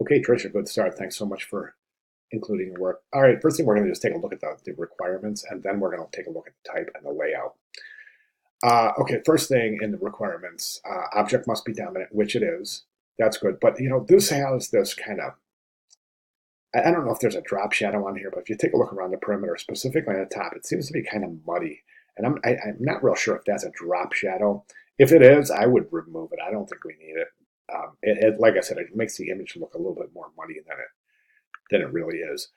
Okay, Trisha, good start. Thanks so much for including your work. All right, first thing we're going to do is take a look at the requirements, and then we're going to take a look at the type and the layout. Okay, first thing in the requirements, object must be dominant, which it is. That's good. But, this has this kind of, I don't know if there's a drop shadow on here, but if you take a look around the perimeter, specifically on the top, it seems to be kind of muddy. And I'm not real sure if that's a drop shadow. If it is, I would remove it. I don't think we need it. Like I said, it makes the image look a little bit more muddy than it really is.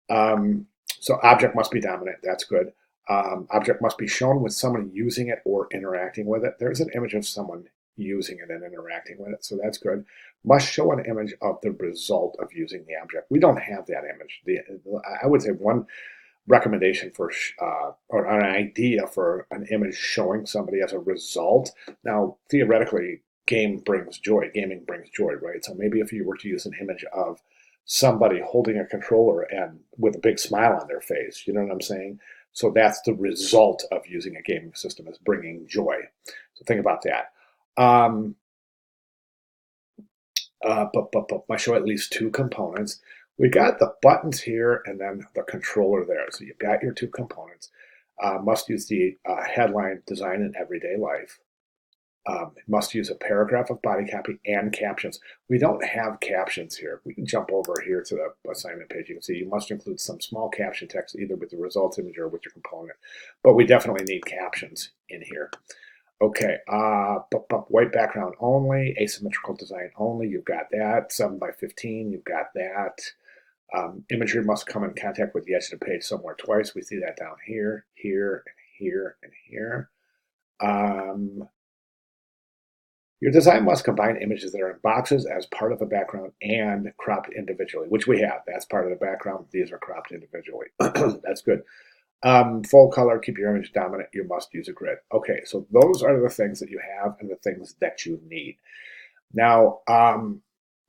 So object must be dominant. That's good. Object must be shown with someone using it or interacting with it. There's an image of someone using it and interacting with it, so that's good. Must show an image of the result of using the object. We don't have that image. I would say one recommendation for or an idea for an image showing somebody as a result. Now, theoretically, gaming brings joy, right? So maybe if you were to use an image of somebody holding a controller and with a big smile on their face, you know what I'm saying? So that's the result of using a gaming system, is bringing joy. So think about that. But I show at least two components. We got the buttons here and then the controller there. So you've got your two components. Must use the headline design in everyday life. Must use a paragraph of body copy and captions. We don't have captions here. We can jump over here to the assignment page. You can see you must include some small caption text either with the results image or with your component. But we definitely need captions in here. Okay, white background only, asymmetrical design only, you've got that. 7 by 15, you've got that. Imagery must come in contact with the edge of the page somewhere twice. We see that down here, here, and here, and here. Your design must combine images that are in boxes as part of a background and cropped individually, which we have. That's part of the background. These are cropped individually. That's good. Full color, keep your image dominant. You must use a grid. Okay, so those are the things that you have and the things that you need. Now,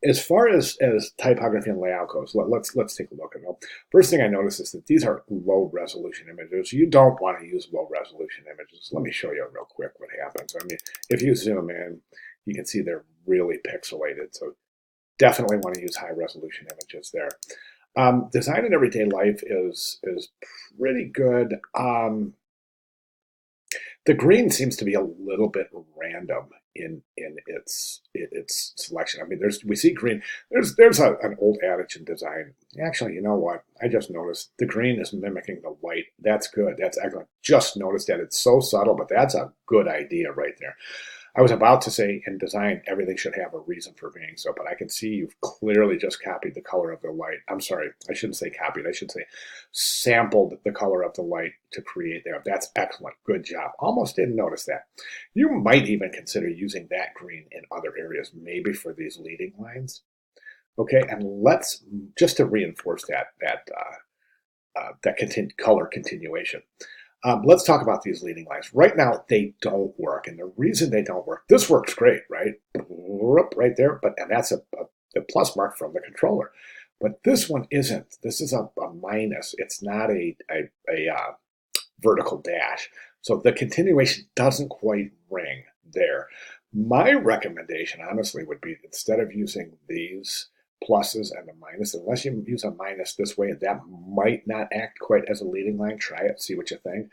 as far as typography and layout goes, let's take a look at them. First thing I notice is that these are low resolution images. You don't want to use low resolution images. Let me show you real quick what happens. I mean, if you zoom in, you can see they're really pixelated. So definitely want to use high resolution images there. Design in everyday life is pretty good. The green seems to be a little bit random in its selection. I mean, we see green. There's an old adage in design. Actually, you know what? I just noticed the green is mimicking the white. That's good. That's excellent. Just noticed that. It's so subtle, but that's a good idea right there. I was about to say in design, everything should have a reason for being so, but I can see you've clearly just copied the color of the light. I'm sorry, I shouldn't say copied. I should say sampled the color of the light to create there. That's excellent. Good job. Almost didn't notice that. You might even consider using that green in other areas, maybe for these leading lines. Okay, and let's, just to reinforce that color continuation. Let's talk about these leading lines. Right now, they don't work. And the reason they don't work, this works great, right? Right there, and that's a plus mark from the controller. But this one isn't. This is a minus. It's not a vertical dash. So the continuation doesn't quite ring there. My recommendation, honestly, would be instead of using these pluses and the minus, unless you use a minus this way, that might not act quite as a leading line. Try it, see what you think.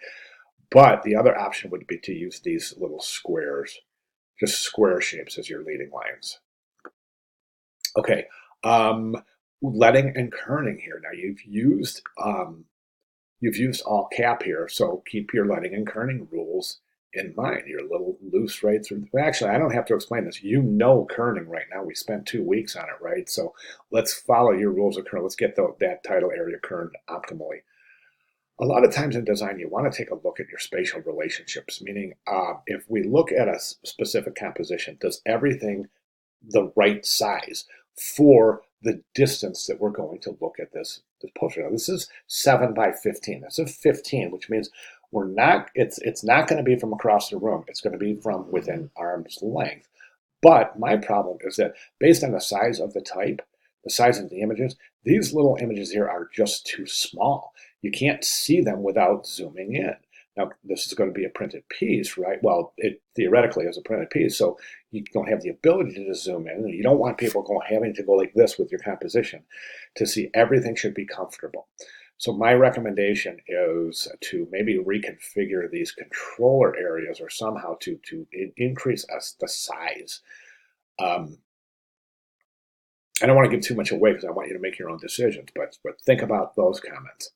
But the other option would be to use these little squares, just square shapes as your leading lines. Okay, leading and kerning here. Now you've used all cap here, so keep your leading and kerning rules in mind. You're a little loose right through. Well, actually, I don't have to explain this. You know kerning right now. We spent 2 weeks on it, right? So let's follow your rules of kern. Let's get that title area kerned optimally. A lot of times in design, you want to take a look at your spatial relationships, meaning if we look at a specific composition, does everything the right size for the distance that we're going to look at this poster? Now, this is 7 by 15. That's a 15, which means we're not. It's not going to be from across the room. It's going to be from within arm's length. But my problem is that based on the size of the type, the size of the images, these little images here are just too small. You can't see them without zooming in. Now, this is going to be a printed piece, right? Well, it theoretically is a printed piece, so you don't have the ability to zoom in, and you don't want people having to go like this with your composition to see. Everything should be comfortable. So my recommendation is to maybe reconfigure these controller areas or somehow to increase the size. I don't want to give too much away because I want you to make your own decisions, but think about those comments.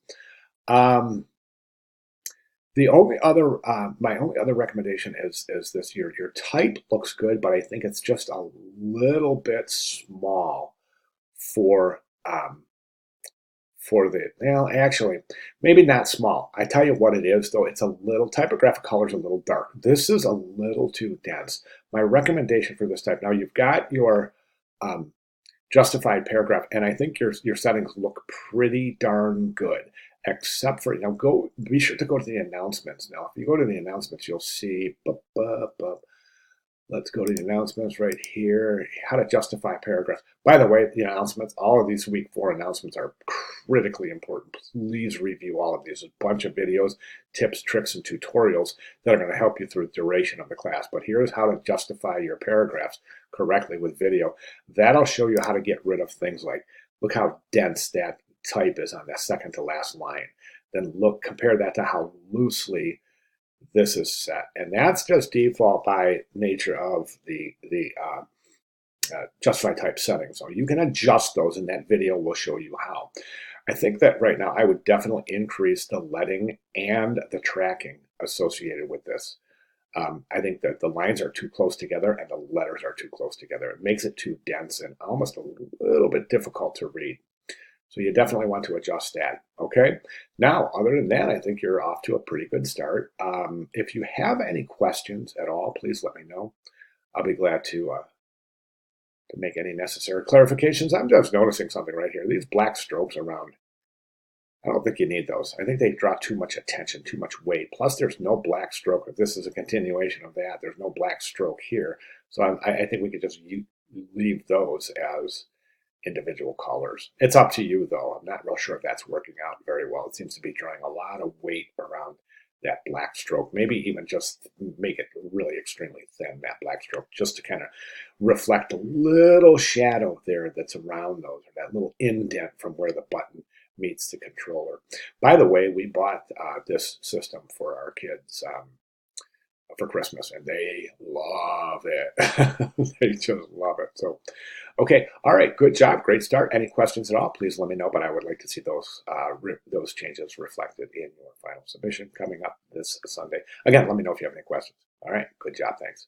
The only other, my only other recommendation is this: your type looks good, but I think it's just a little bit small for well, actually, maybe not small. I tell you what it is, though. It's a little, typographic color is a little dark. This is a little too dense. My recommendation for this type, now you've got your justified paragraph, and I think your settings look pretty darn good, except for, be sure to go to the announcements. Now, if you go to the announcements, you'll see, let's go to the announcements right here, how to justify paragraphs. By the way, the announcements, all of these week 4 announcements are critically important. Please review all of these. A bunch of videos, tips, tricks, and tutorials that are going to help you through the duration of the class. But here's how to justify your paragraphs correctly with video. That'll show you how to get rid of things like, look how dense that type is on that second to last line. Then compare that to how loosely this is set, and that's just default by nature of the justify type settings. So you can adjust those, and that video will show you how. I think that right now I would definitely increase the leading and the tracking associated with this. I think that the lines are too close together and the letters are too close together. It makes it too dense and almost a little bit difficult to read. So you definitely want to adjust that, okay? Now, other than that, I think you're off to a pretty good start. If you have any questions at all, please let me know. I'll be glad to make any necessary clarifications. I'm just noticing something right here. These black strokes around, I don't think you need those. I think they draw too much attention, too much weight. Plus, there's no black stroke. If this is a continuation of that, there's no black stroke here. So I think we could just leave those as individual colors. It's up to you, though. I'm not real sure if that's working out very well. It seems to be drawing a lot of weight around that black stroke. Maybe even just make it really extremely thin, that black stroke, just to kind of reflect a little shadow there that's around those, or that little indent from where the button meets the controller. By the way, we bought this system for our kids for Christmas, and they love it. They just love it. So, okay, all right, good job, great start. Any questions at all? Please let me know. But I would like to see those changes reflected in your final submission coming up this Sunday. Again, let me know if you have any questions. All right, good job, thanks.